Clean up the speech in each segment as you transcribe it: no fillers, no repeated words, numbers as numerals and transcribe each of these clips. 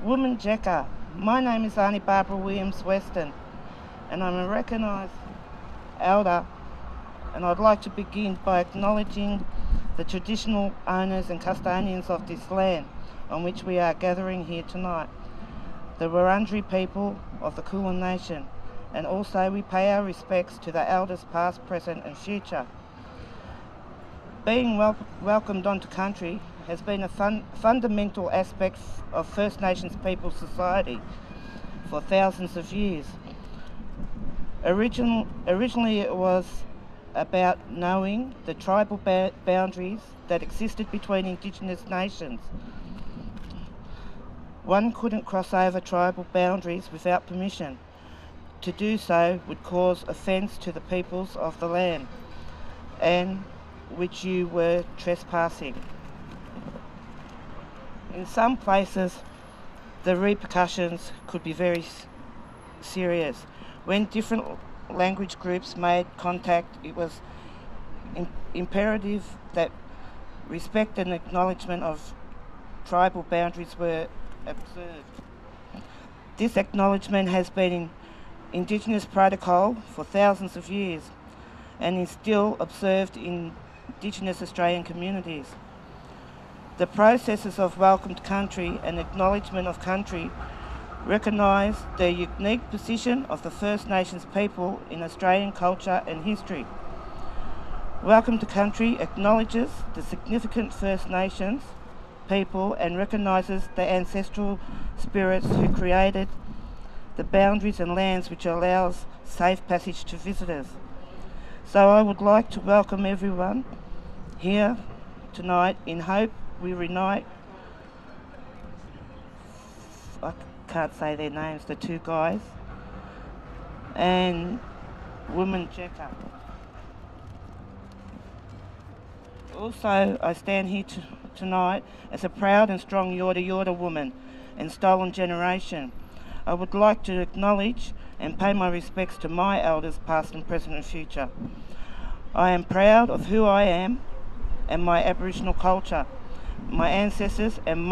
Woman Jacker, my name is Auntie Barbara Williams Weston, and I'm a recognised elder, and I'd like to begin by acknowledging the traditional owners and custodians of this land on which we are gathering here tonight, the Wurundjeri people of the Kulin Nation, and also we pay our respects to the elders past, present and future. Being welcomed onto country has been a fundamental aspect of First Nations people's society for thousands of years. Originally it was about knowing the tribal boundaries that existed between Indigenous nations. One couldn't cross over tribal boundaries without permission. To do so would cause offence to the peoples of the land, and which you were trespassing. In some places, the repercussions could be very serious. When different language groups made contact, it was imperative that respect and acknowledgement of tribal boundaries were observed. This acknowledgement has been in Indigenous protocol for thousands of years and is still observed in Indigenous Australian communities. The processes of welcomed country and acknowledgement of country recognise the unique position of the First Nations people in Australian culture and history. Welcome to Country acknowledges the significant First Nations people and recognises the ancestral spirits who created the boundaries and lands which allows safe passage to visitors. So I would like to welcome everyone here tonight in hope we reunite. I can't say their names, the two guys, and Woman Jacker. Also, I stand here tonight as a proud and strong Yorta Yorta woman and stolen generation. I would like to acknowledge and pay my respects to my elders past and present and future. I am proud of who I am and my Aboriginal culture, my ancestors and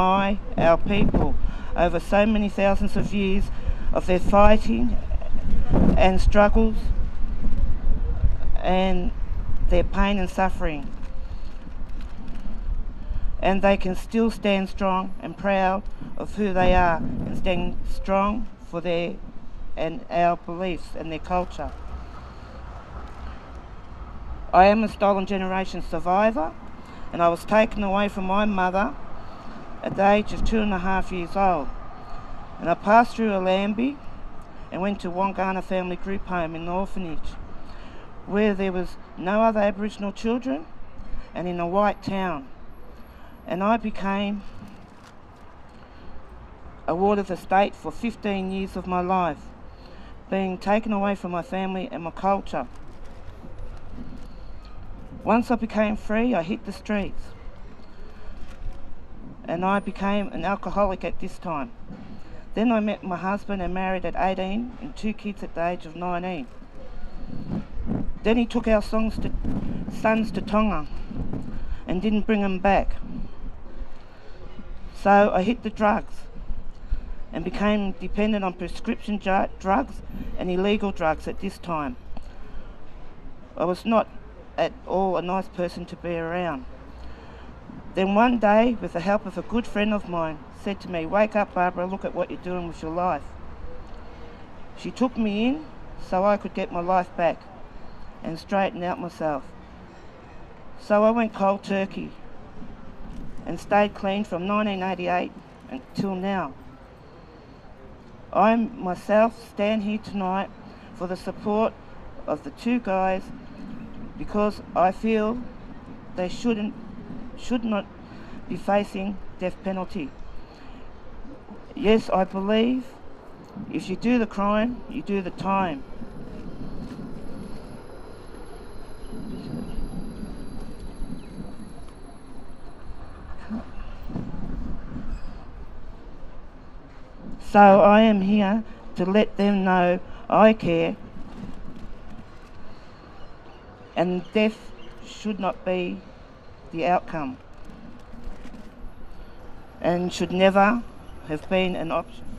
our people over so many thousands of years of their fighting and struggles and their pain and suffering. And they can still stand strong and proud of who they are and stand strong for their and our beliefs and their culture. I am a stolen generation survivor, and I was taken away from my mother at the age of 2.5 years old. And I passed through Allambie and went to Wangana Family Group Home in the orphanage, where there was no other Aboriginal children and in a white town. And I became a ward of the state for 15 years of my life, being taken away from my family and my culture. Once I became free, I hit the streets, and I became an alcoholic at this time. Then I met my husband and married at 18 and 2 kids at the age of 19. Then he took our sons to Tonga and didn't bring them back. So I hit the drugs and became dependent on prescription drugs and illegal drugs at this time. I was not at all a nice person to be around. Then one day, with the help of a good friend of mine, said to me, "Wake up, Barbara, look at what you're doing with your life." She took me in so I could get my life back and straighten out myself. So I went cold turkey and stayed clean from 1988 until now. I myself stand here tonight for the support of the two guys because I feel they should not be facing death penalty. Yes, I believe if you do the crime, you do the time. So I am here to let them know I care, and death should not be the outcome and should never has been an option.